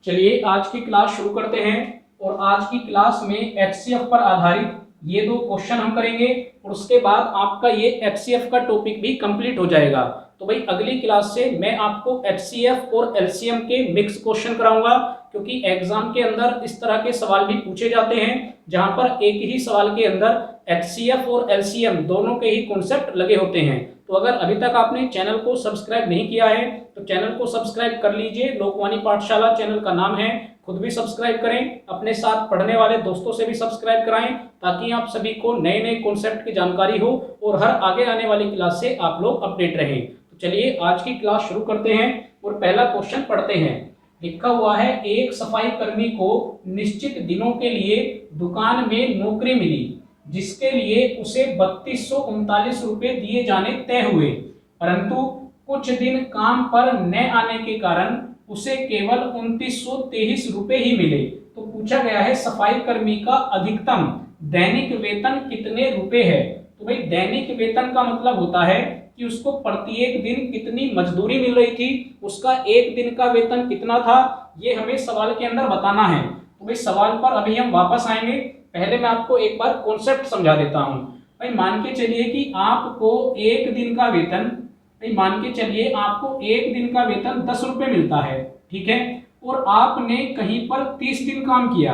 चलिए आज की क्लास शुरू करते हैं और आज की क्लास में एचसीएफ पर आधारित ये दो क्वेश्चन हम करेंगे और उसके बाद आपका ये एचसीएफ का टॉपिक भी कंप्लीट हो जाएगा। तो भाई अगली क्लास से मैं आपको एचसीएफ और एलसीएम के मिक्स क्वेश्चन कराऊंगा, क्योंकि एग्जाम के अंदर इस तरह के सवाल भी पूछे जाते हैं जहां पर एक ही सवाल के अंदर एचसीएफ और एलसीएम दोनों के ही कॉन्सेप्ट लगे होते हैं। तो अगर अभी तक आपने चैनल को सब्सक्राइब नहीं किया है तो चैनल को सब्सक्राइब कर लीजिए। लोकवाणी पाठशाला चैनल का नाम है, खुद भी सब्सक्राइब करें, अपने साथ पढ़ने वाले दोस्तों से भी सब्सक्राइब कराएं, ताकि आप सभी को नए नए कॉन्सेप्ट की जानकारी हो और हर आगे आने वाली क्लास से आप लोग अपडेट रहें। तो चलिए आज की क्लास शुरू करते हैं और पहला क्वेश्चन पढ़ते हैं। लिखा हुआ है, एक सफाई कर्मी को निश्चित दिनों के लिए दुकान में नौकरी मिली, जिसके लिए उसे 3239 रुपए दिए जाने तय हुए, परंतु कुछ दिन काम पर न आने के कारण उसे केवल 2923 रुपए ही मिले। तो पूछा गया है सफाई कर्मी का अधिकतम दैनिक वेतन कितने रुपए है। तो भाई दैनिक वेतन का मतलब होता है कि उसको प्रत्येक दिन कितनी मजदूरी मिल रही थी, उसका एक दिन का वेतन कितना था, ये हमें सवाल के अंदर बताना है। तो भाई सवाल पर अभी हम वापस आएंगे, पहले मैं आपको एक बार कॉन्सेप्ट समझा देता हूं। भाई मान के चलिए कि आपको एक दिन का वेतन, मान के चलिए आपको एक दिन का वेतन 10 रुपए मिलता है, ठीक है, और आपने कहीं पर 30 दिन काम किया।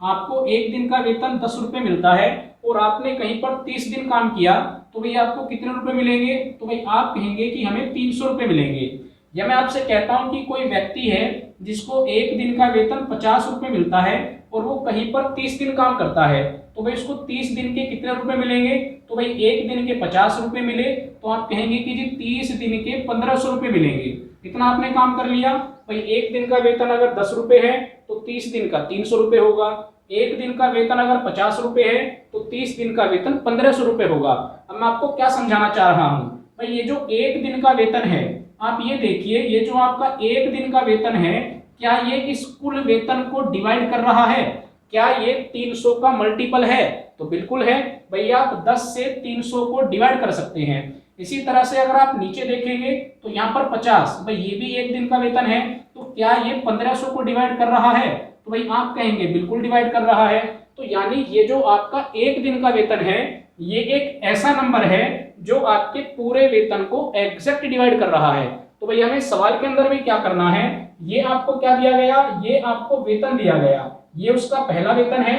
आपको एक दिन का वेतन 10 रुपए मिलता है और आपने कहीं पर 30 दिन काम किया, तो भाई आपको कितने रुपए मिलेंगे। तो भाई आप कहेंगे कि हमें 300 रुपए मिलेंगे। या मैं आपसे कहता हूं कि कोई व्यक्ति है जिसको एक दिन का वेतन 50 रुपए मिलता है और वो कहीं पर 30 दिन काम करता है, तो भाई उसको 30 दिन के कितने रुपए मिलेंगे। तो भाई एक दिन के 50 रुपए मिले, तो आप कहेंगे कि जी 30 दिन के 1500 रुपए मिलेंगे। इतना आपने काम कर लिया। भाई एक दिन का वेतन अगर 10 रुपए है तो 30 दिन का 300 रुपए होगा। एक दिन का वेतन अगर 50 रुपए है तो 30 दिन का वेतन 1500 रुपए होगा। अब मैं आपको क्या समझाना चाह रहा हूं, भाई ये जो एक दिन का वेतन है, आप ये देखिए, ये जो आपका एक दिन का वेतन है, क्या ये इस कुल वेतन को डिवाइड कर रहा है? क्या ये 300 का मल्टीपल है? तो बिल्कुल है। भैया आप 10 से 300 को डिवाइड कर सकते हैं। इसी तरह से अगर आप नीचे देखेंगे तो यहाँ पर 50, भाई ये भी एक दिन का वेतन है, तो क्या ये 1500 को डिवाइड कर रहा है? तो भाई आप कहेंगे बिल्कुल डिवाइड कर रहा है। तो यानी ये जो आपका एक दिन का वेतन है, ये एक ऐसा नंबर है जो आपके पूरे वेतन को एग्जैक्ट डिवाइड कर रहा है। तो भाई हमें सवाल के अंदर भी क्या करना है, ये आपको क्या दिया गया, ये आपको वेतन दिया गया, ये उसका पहला वेतन है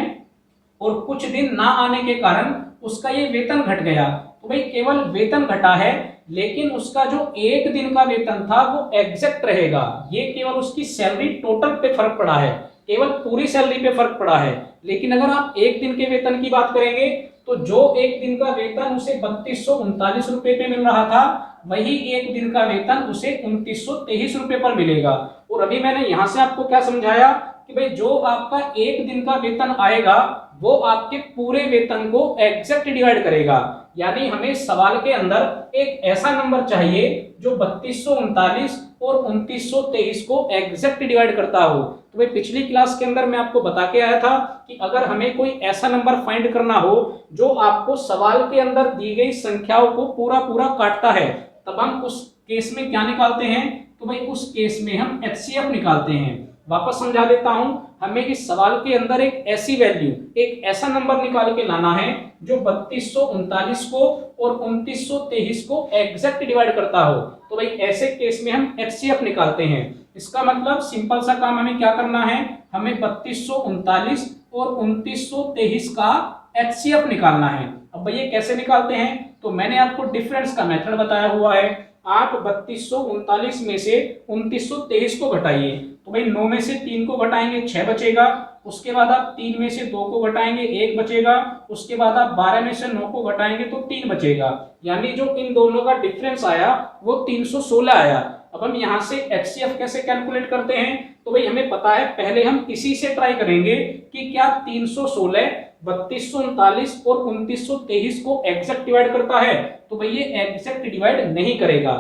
और कुछ दिन ना आने के कारण उसका ये वेतन घट गया। तो भाई केवल वेतन घटा है, लेकिन उसका जो एक दिन का वेतन था वो एग्जैक्ट रहेगा। ये केवल उसकी सैलरी टोटल पे फर्क पड़ा है, केवल पूरी सैलरी पे फर्क पड़ा है। लेकिन अगर आप एक दिन के वेतन की बात करेंगे तो जो एक दिन का वेतन उसे 3239 रुपए पे मिल रहा था, वही एक दिन का वेतन उसे 2923 रुपए पर मिलेगा। और अभी मैंने यहां से आपको क्या समझाया कि भाई जो आपका एक दिन का वेतन आएगा वो आपके पूरे वेतन को एग्जैक्ट डिवाइड करेगा। यानी हमें सवाल के अंदर एक ऐसा नंबर चाहिए जो 3239 और 2923 को एग्जैक्ट डिवाइड करता हो। तो भाई पिछली क्लास के अंदर मैं आपको बता के आया था कि अगर हमें कोई ऐसा नंबर फाइंड करना हो जो आपको सवाल के अंदर दी गई संख्याओं को पूरा पूरा काटता है, तब हम उस केस में क्या निकालते हैं। तो भाई उस केस में हम एचसीएफ निकालते हैं। वापस समझा देता हूं, हमें इस सवाल के अंदर एक ऐसी वैल्यू, एक ऐसा नंबर निकाल के लाना है जो 3239 को और 2923 को एग्जैक्ट डिवाइड करता हो। तो भाई ऐसे केस में हम एचसीएफ निकालते हैं। इसका मतलब सिंपल सा काम हमें क्या करना है, हमें 3239 और 2923 का एचसीएफ निकालना है। अब भैया कैसे निकालते हैं, तो मैंने आपको डिफरेंस का मेथड बताया हुआ है। आप 3239 में से 2923 को घटाइए, तो भाई 9 में से 3 को घटाएंगे 6 बचेगा। उसके बाद आप 3 में से 2 को घटाएंगे 1 बचेगा। उसके बाद आप 12 में से 9 को घटाएंगे तो 3 बचेगा। यानी जो इन दोनों का डिफरेंस आया वो 316 आया। अब हम यहाँ से एचसीएफ कैसे कैलकुलेट करते हैं, तो भाई हमें पता है, पहले हम इसी से ट्राई करेंगे कि क्या 316 3239 और 2923 को एग्जैक्ट डिवाइड करता है। तो भाई ये एग्जैक्ट डिवाइड नहीं करेगा।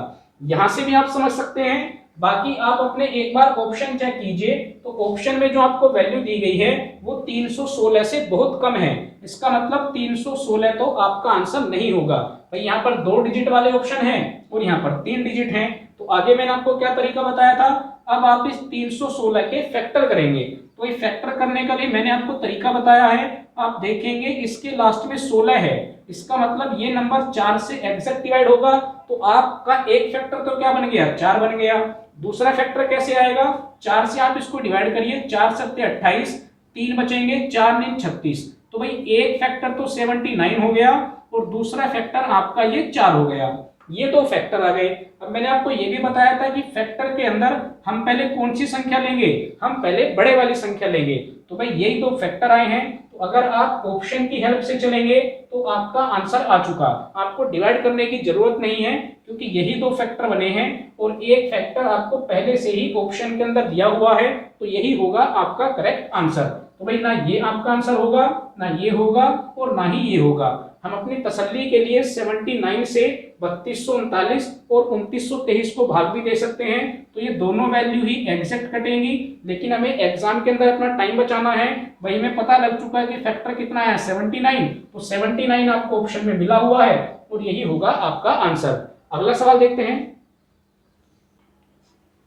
यहां से भी आप समझ सकते हैं। बाकी आप अपने एक बार ऑप्शन चेक कीजिए, तो ऑप्शन में जो आपको वैल्यू दी गई है वो 316 से बहुत कम है। इसका मतलब 316 तो आपका आंसर नहीं होगा। भाई यहाँ पर 2 डिजिट वाले ऑप्शन हैं और यहाँ पर 3 डिजिट हैं। तो आगे मैंने आपको क्या तरीका बताया था, अब आप इस 316 के फैक्टर करेंगे। तो ये फैक्टर करने का भी मैंने आपको तरीका बताया है। आप देखेंगे इसके लास्ट में 16 है, इसका मतलब ये नंबर 4 से एग्जैक्ट डिवाइड होगा। तो आपका एक फैक्टर तो क्या बन गया, 4 बन गया। दूसरा फैक्टर कैसे आएगा, 4 से आप इसको डिवाइड करिए, 4 सत्ते 28, 3 बचेंगे, 4 9 36। तो भाई एक फैक्टर तो 79 हो गया और दूसरा फैक्टर आपका ये 4 हो गया। ये दो फैक्टर आ गए। अब मैंने आपको ये भी बताया था कि फैक्टर के अंदर हम पहले कौन सी संख्या लेंगे, हम पहले बड़े वाली संख्या लेंगे। तो भाई यही दो फैक्टर आए हैं। तो अगर आप ऑप्शन की हेल्प से चलेंगे तो आपका आंसर आ चुका, आपको डिवाइड करने की जरूरत नहीं है क्योंकि यही दो फैक्टर बने हैं और एक फैक्टर आपको पहले से ही ऑप्शन के अंदर दिया हुआ है। तो यही होगा आपका करेक्ट आंसर। तो भाई ना ये आपका आंसर होगा, ना ये होगा और ना ही ये होगा। हम अपनी तसल्ली के लिए 79 से 3239 और 2923 को भाग भी दे सकते हैं। तो ये दोनों वैल्यू ही एग्जैक्ट कटेंगी, लेकिन हमें एग्जाम के अंदर अपना टाइम बचाना है। भाई हमें पता लग चुका है कि फैक्टर कितना है 79, तो 79 आपको ऑप्शन में मिला हुआ है और यही होगा आपका आंसर। अगला सवाल देखते हैं।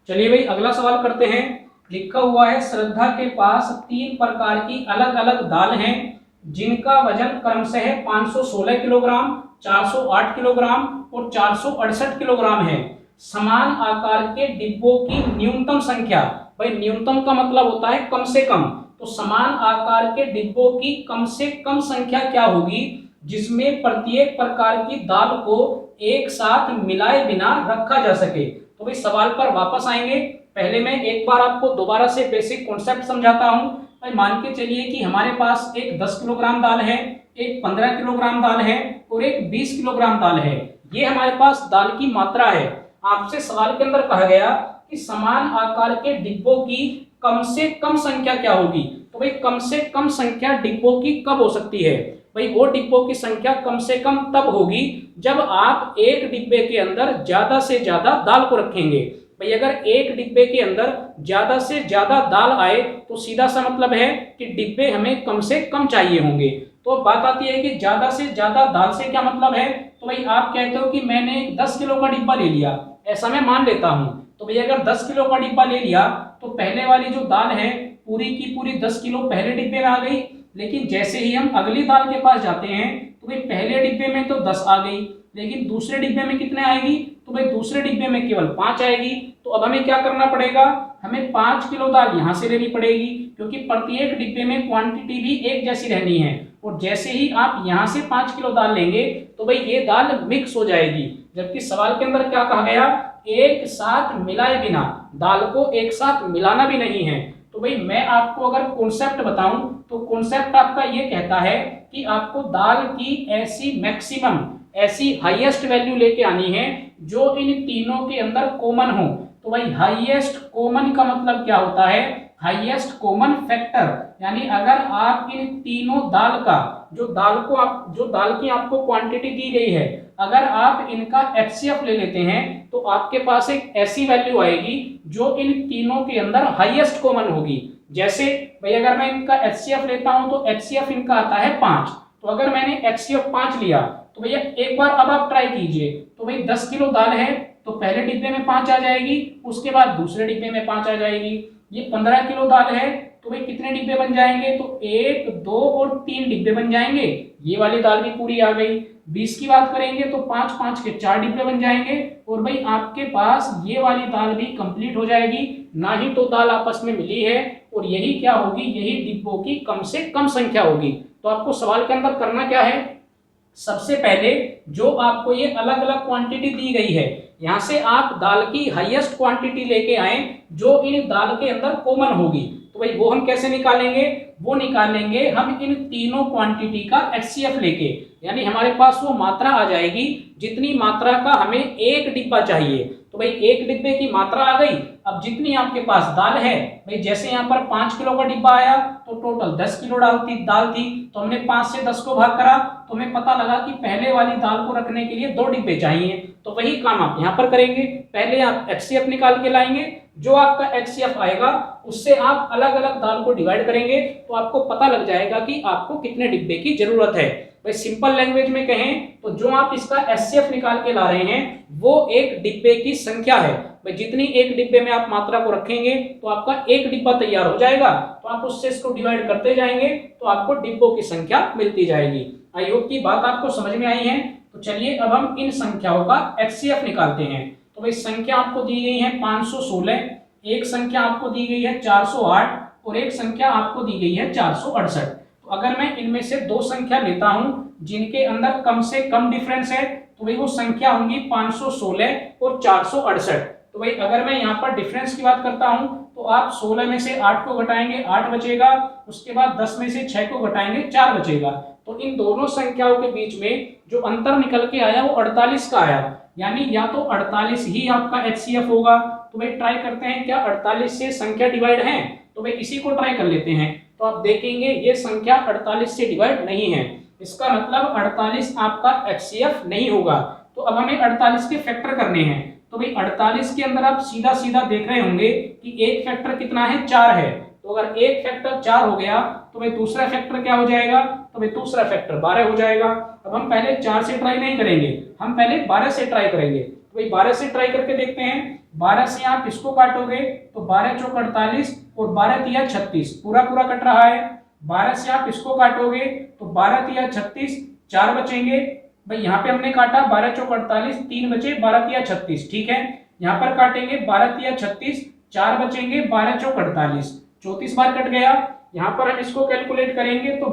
चलिए भाई अगला सवाल करते हैं। लिखा हुआ है श्रद्धा के पास 3 प्रकार की अलग अलग दाल हैं जिनका वजन क्रमशः 516 किलोग्राम, 408 किलोग्राम और 468 किलोग्राम है। समान आकार के डिब्बों की न्यूनतम संख्या, भाई न्यूनतम का मतलब होता है कम से कम, तो समान आकार के डिब्बों की कम से कम संख्या क्या होगी जिसमें प्रत्येक प्रकार की दाल को एक साथ मिलाए बिना रखा जा सके। तो भाई सवाल पर वापस आएंगे। पहले मैं एक बार आपको दोबारा से बेसिक कॉन्सेप्ट समझाता हूं। भाई मान के चलिए कि हमारे पास एक 10 किलोग्राम दाल है, एक 15 किलोग्राम दाल है और एक 20 किलोग्राम दाल है। ये हमारे पास दाल की मात्रा है। आपसे सवाल के अंदर कहा गया कि समान आकार के डिब्बों की कम से कम संख्या क्या होगी। तो भाई कम से कम संख्या डिब्बों की कब हो सकती है, भाई वो डिब्बों की संख्या कम से कम तब होगी जब आप एक डिब्बे के अंदर ज्यादा से ज्यादा दाल को रखेंगे। भाई अगर एक डिब्बे के अंदर ज्यादा से ज्यादा दाल आए तो सीधा सा मतलब है कि डिब्बे हमें कम से कम चाहिए होंगे। तो बात आती है कि ज्यादा से ज्यादा दाल से क्या मतलब है। तो भाई आप कहते हो कि मैंने 10 किलो का डिब्बा ले लिया, ऐसा मैं मान लेता हूं। तो भाई अगर 10 किलो का डिब्बा ले लिया तो पहले वाली जो दाल है पूरी की पूरी 10 किलो पहले डिब्बे में आ गई, लेकिन जैसे ही हम अगली दाल के पास जाते हैं तो भाई पहले डिब्बे में तो 10 आ गई, लेकिन दूसरे डिब्बे में कितने आएगी, तो भाई दूसरे डिब्बे में केवल 5 आएगी। तो अब हमें क्या करना पड़ेगा, हमें 5 किलो दाल यहाँ से लेनी पड़ेगी क्योंकि प्रत्येक डिब्बे में क्वांटिटी भी एक जैसी रहनी है। और जैसे ही आप यहाँ से 5 किलो दाल लेंगे तो भाई ये दाल मिक्स हो जाएगी। जबकि सवाल के अंदर क्या कहा गया, एक साथ मिलाए बिना, दाल को एक साथ मिलाना भी नहीं है। तो भाई मैं आपको अगर कॉन्सेप्ट बताऊं तो कॉन्सेप्ट आपका ये कहता है कि आपको दाल की ऐसी मैक्सिमम, ऐसी हाईएस्ट वैल्यू लेके आनी है जो इन तीनों के अंदर कॉमन हो। तो भाई हाईएस्ट कॉमन का मतलब क्या होता है, हाईएस्ट कॉमन फैक्टर, यानी अगर आप इन तीनों दाल का जो दाल की आपको क्वांटिटी दी गई है, अगर आप इनका एचसीएफ ले लेते हैं तो आपके पास एक ऐसी वैल्यू आएगी जो इन तीनों के अंदर हाईएस्ट कॉमन होगी। जैसे भाई अगर मैं इनका एचसीएफ लेता हूं तो एचसीएफ इनका आता है 5। तो अगर मैंने एचसीएफ 5 लिया तो भैया एक बार अब आप ट्राई कीजिए। तो भाई 10 किलो दाल है तो पहले डिब्बे में 5 आ जाएगी, उसके बाद दूसरे डिब्बे में 5 आ जाएगी। ये 15 किलो दाल है तो भाई कितने डिब्बे बन जाएंगे, तो 1 2 और 3 डिब्बे बन जाएंगे, ये वाली दाल भी पूरी आ गई। 20 की बात करेंगे तो 5 5 के 4 डिब्बे बन जाएंगे और भाई आपके पास ये वाली दाल भी कंप्लीट हो जाएगी। ना ही तो दाल आपस में मिली है और यही क्या होगी, यही डिब्बों की कम से कम संख्या होगी। तो आपको सवाल के अंदर करना क्या है, सबसे पहले जो आपको ये अलग अलग क्वांटिटी दी गई है यहाँ से आप दाल की हाईएस्ट क्वांटिटी लेके आए जो इन दाल के अंदर कॉमन होगी। तो भाई वो हम कैसे निकालेंगे, वो निकालेंगे हम इन तीनों क्वांटिटी का एचसीएफ लेके, यानी हमारे पास वो मात्रा आ जाएगी जितनी मात्रा का हमें एक डिब्बा चाहिए। तो भाई एक डिब्बे की मात्रा आ गई। अब जितनी आपके पास दाल है, भाई जैसे यहाँ पर 5 किलो का डिब्बा आया तो टोटल 10 किलो दाल थी, तो हमने 5 से 10 को भाग करा तो हमें पता लगा कि पहले वाली दाल को रखने के लिए 2 डिब्बे चाहिए। तो वही काम आप यहाँ पर करेंगे, पहले आप एचसीएफ निकाल के लाएंगे, जो आपका एचसीएफ आएगा उससे आप अलग अलग दाल को डिवाइड करेंगे तो आपको पता लग जाएगा कि आपको कितने डिब्बे की जरूरत है। भाई सिंपल लैंग्वेज में कहें तो जो आप इसका एचसीएफ निकाल के ला रहे हैं वो एक डिब्बे की संख्या है। भाई जितनी एक डिब्बे में आप मात्रा को रखेंगे तो आपका एक डिब्बा तैयार हो जाएगा, तो आप उससे इसको डिवाइड करते जाएंगे तो आपको डिब्बों की संख्या मिलती जाएगी। आई होप की बात आपको समझ में आई है। तो चलिए अब हम इन संख्याओं का एचसीएफ निकालते हैं। तो भाई संख्या आपको दी गई है 516, एक संख्या आपको दी गई है 408 और एक संख्या आपको दी गई है 468। तो अगर मैं इनमें से दो संख्या लेता हूं जिनके अंदर कम से कम डिफरेंस है तो भाई वो संख्या होंगी 516 और 468। तो भाई अगर मैं यहाँ पर डिफरेंस की बात करता हूं तो आप 16 में से 8 को घटाएंगे 8 बचेगा, उसके बाद 10 में से 6 को घटाएंगे 4 बचेगा। तो इन दोनों संख्याओं के बीच में जो अंतर निकल के आया वो 48 का आया, यानी या तो 48 ही आपका एचसीएफ होगा। तो भाई ट्राई करते हैं क्या 48 से संख्या डिवाइड है, तो भाई इसी को ट्राई कर लेते हैं। तो आप देखेंगे ये संख्या 48 से डिवाइड नहीं है, इसका मतलब 48 आपका एचसीएफ नहीं होगा। तो अब हमें 48 के फैक्टर करने हैं। तो भाई 48 के अंदर आप सीधा सीधा देख रहे होंगे कि एक फैक्टर कितना है, 4 है। तो अगर एक फैक्टर 4 हो गया तो भाई दूसरा फैक्टर क्या हो जाएगा, तो भाई दूसरा फैक्टर 12 हो जाएगा। अब हम पहले 4 से ट्राई नहीं करेंगे, हम पहले 12 से ट्राई करेंगे। तो भाई 12 से ट्राई करके देखते हैं। 12 से आप इसको काटोगे तो 12 चौक 48 और 12 तिया 36, पूरा पूरा कट रहा है। 12 से आप इसको काटोगे तो 12 तिया 36, 4 बचेंगे। भाई यहाँ पे हमने काटा 12 चौक 48, 3 बचे, 12 तिया 36, ठीक है। यहाँ पर काटेंगे 12 तिया 36, 4 बचेंगे, 12 चौक 48, 34 बार कट गया। यहाँ पर हम इसको कैलकुलेट करेंगे तो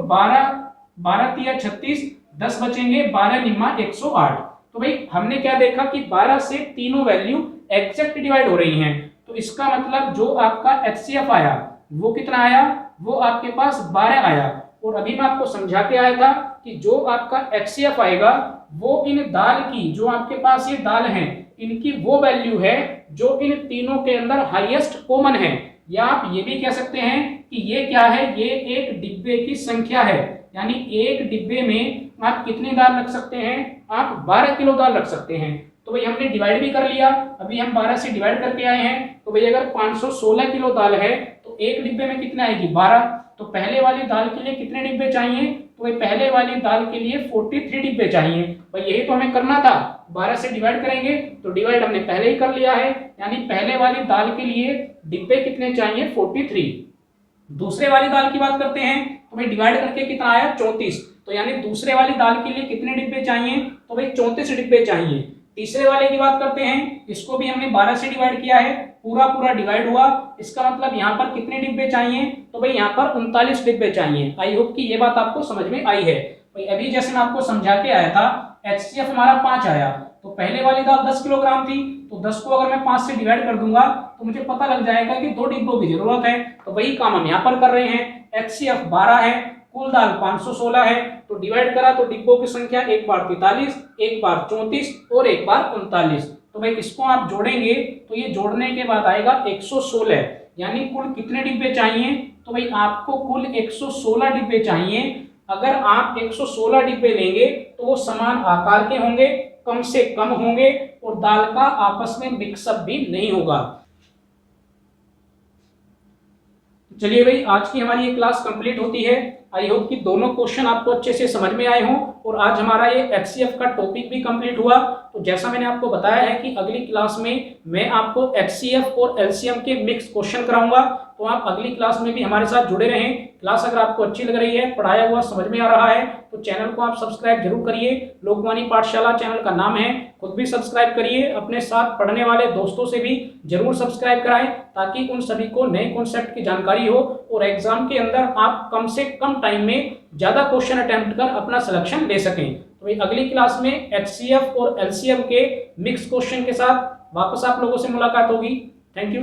12 तिया 36, 10 बचेंगे, 12 निम्मा 108। तो भाई हमने क्या देखा कि 12 से तीनों वैल्यू एग्जैक्ट डिवाइड हो रही हैं। तो इसका मतलब जो आपका एचसीएफ आया वो कितना आया, वो आपके पास 12 आया। और अभी मैं आपको समझा के आया था कि जो आपका एचसीएफ आएगा वो इन दाल की, जो आपके पास ये दाल है इनकी वो वैल्यू है जो इन तीनों के अंदर हाईएस्ट कॉमन है। या आप ये भी कह सकते हैं कि ये क्या है, ये एक डिब्बे की संख्या है। यानी एक डिब्बे में आप कितनी दाल रख सकते हैं, आप 12 किलो दाल रख सकते हैं। तो भाई हमने डिवाइड भी कर लिया, अभी हम 12 से डिवाइड करके आए हैं। तो भाई अगर 516 किलो दाल है तो एक डिब्बे में कितना आएगी, 12। तो पहले वाली दाल के लिए कितने डिब्बे चाहिए, तो भाई पहले वाली दाल के लिए 43 डिब्बे चाहिए। भाई यही तो हमें करना था, 12 से डिवाइड करेंगे तो डिवाइड हमने पहले ही कर लिया है, यानी पहले वाली दाल के लिए डिब्बे कितने चाहिए, 43। दूसरे वाली दाल की बात करते हैं तो भाई डिवाइड करके कितना आया, 34। तो यानी दूसरे वाली दाल के लिए कितने डिब्बे चाहिए, तो भाई 34 डिब्बे चाहिए। तीसरे वाले की बात करते हैं, इसको भी हमने 12 से डिवाइड किया है, पूरा पूरा डिवाइड हुआ। इसका मतलब यहाँ पर कितने डिब्बे चाहिए, तो भाई यहाँ पर 39 डिब्बे चाहिए। आई होप कि ये बात आपको समझ में आई है। भाई अभी जैसे मैं आपको समझा के आया था, एचसीएफ हमारा 5 आया। तो पहले वाली दाल 10 किलोग्राम थी, तो 10 को अगर मैं 5 से डिवाइड कर दूंगा तो मुझे पता लग जाएगा कि 2 डिब्बों की जरूरत है। तो वही काम हम यहाँ पर कर रहे हैं। एचसीएफ 12 है, कुल दाल 516 है, तो डिवाइड करा तो डिब्बों की संख्या एक बार 43, एक बार 34 और एक बार 39। तो भाई इसको आप जोड़ेंगे तो ये जोड़ने के बाद आएगा 116। यानी कुल कितने डिब्बे चाहिए, तो भाई आपको कुल 116 डिब्बे चाहिए। अगर आप 116 डिब्बे लेंगे तो वो समान आकार के होंगे, कम से कम होंगे और दाल का आपस में मिक्सअप भी नहीं होगा। चलिए भाई आज की हमारी ये क्लास कंप्लीट होती है। आई होप कि दोनों क्वेश्चन आपको अच्छे से समझ में आए हों और आज हमारा ये एचसीएफ का टॉपिक भी कंप्लीट हुआ। तो जैसा मैंने आपको बताया है कि अगली क्लास में मैं आपको एचसीएफ और एलसीएम के मिक्स क्वेश्चन कराऊंगा, तो आप अगली क्लास में भी हमारे साथ जुड़े रहें। क्लास अगर आपको अच्छी लग रही है, पढ़ाया हुआ समझ में आ रहा है, तो चैनल को आप सब्सक्राइब जरूर करिए। लोकवाणी पाठशाला चैनल का नाम है, खुद भी सब्सक्राइब करिए, अपने साथ पढ़ने वाले दोस्तों से भी जरूर सब्सक्राइब कराएं, ताकि उन सभी को नए कॉन्सेप्ट की जानकारी हो और एग्जाम के अंदर आप कम से कम टाइम में ज्यादा क्वेश्चन अटेम्प्ट कर अपना सिलेक्शन ले सकें। तो भाई अगली क्लास में एचसीएफ और एलसीएम के मिक्स क्वेश्चन के साथ वापस आप लोगों से मुलाकात होगी। Thank you.